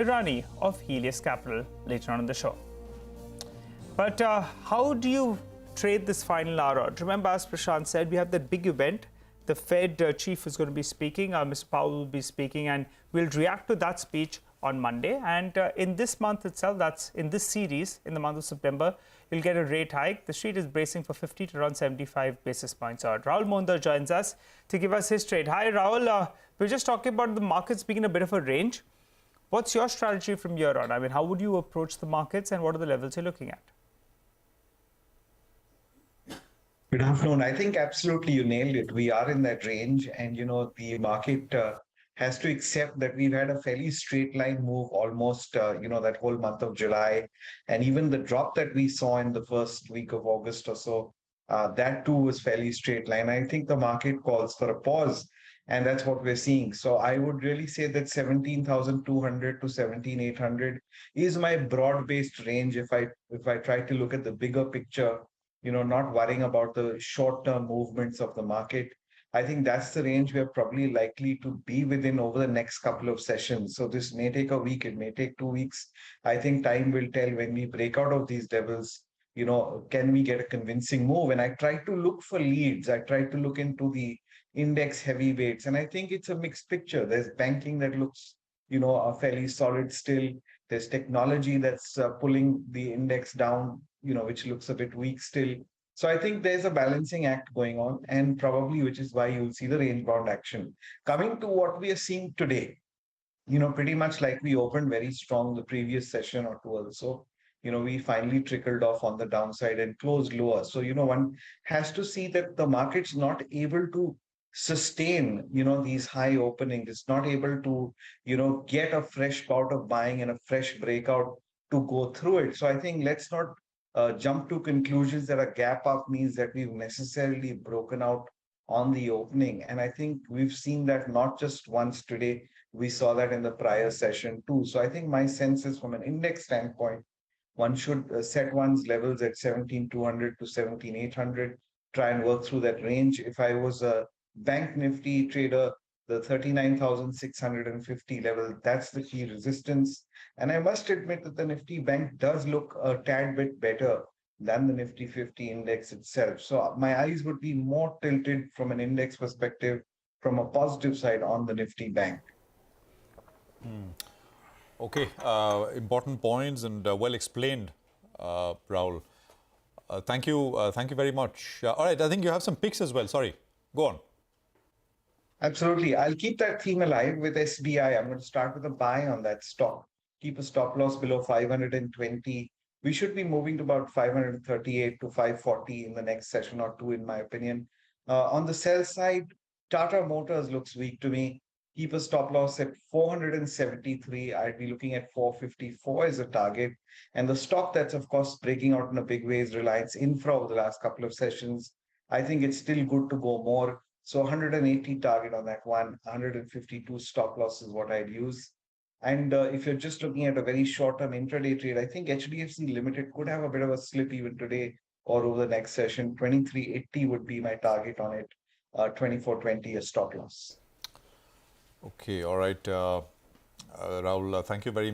Irani of Helios Capital later on in the show. But how do you trade this final hour out? Remember, as Prashant said, we have that big event. The Fed chief is going to be speaking, Mr. Powell will be speaking, and we'll react to that speech on Monday. And in this month itself, that's in this series, in the month of September, you'll get a rate hike. The street is bracing for 50 to around 75 basis points out. Rahul Mohindar joins us to give us his trade. Hi, Rahul. We're just talking about the markets being in a bit of a range. What's your strategy from here on? I mean, how would you approach the markets and what are the levels you're looking at? Good afternoon. I think absolutely you nailed it. We are in that range, and the market has to accept that we've had a fairly straight line move almost that whole month of July, and even the drop that we saw in the first week of August or so, that too was fairly straight line. I think the market calls for a pause, and that's what we're seeing. So I would really say that 17,200 to 17,800 is my broad-based range if I try to look at the bigger picture, not worrying about the short-term movements of the market. I think that's the range we're probably likely to be within over the next couple of sessions. So this may take a week, it may take 2 weeks. I think time will tell when we break out of these levels, can we get a convincing move? And I try to look for leads. I try to look into the index heavyweights. And I think it's a mixed picture. There's banking that looks, fairly solid still. There's technology that's pulling the index down, which looks a bit weak still. So I think there's a balancing act going on, and probably which is why you'll see the range-bound action. Coming to what we are seeing today, pretty much like we opened very strong the previous session or two also, we finally trickled off on the downside and closed lower. So, one has to see that the market's not able to sustain, these high openings. It's not able to, get a fresh bout of buying and a fresh breakout to go through it. So I think let's not jump to conclusions that a gap up means that we've necessarily broken out on the opening. And I think we've seen that not just once today, we saw that in the prior session too. So I think my sense is from an index standpoint, one should set one's levels at 17,200 to 17,800, try and work through that range. If I was a Bank Nifty trader, the 39,650 level, that's the key resistance. And I must admit that the Nifty Bank does look a tad bit better than the Nifty 50 index itself. So my eyes would be more tilted from an index perspective, from a positive side on the Nifty Bank. Okay, important points and well explained, Rahul. Thank you very much. All right, I think you have some picks as well. Sorry, go on. Absolutely. I'll keep that theme alive with SBI. I'm going to start with a buy on that stock. Keep a stop loss below 520. We should be moving to about 538 to 540 in the next session or two, in my opinion. On the sell side, Tata Motors looks weak to me. Keep a stop loss at 473. I'd be looking at 454 as a target. And the stock that's, of course, breaking out in a big way is Reliance Infra over the last couple of sessions. I think it's still good to go more. So 180 target on that one, 152 stop loss is what I'd use. And if you're just looking at a very short-term intraday trade, I think HDFC Limited could have a bit of a slip even today or over the next session. 2380 would be my target on it. 2420 a stop loss. Okay, all right. Rahul, thank you very much.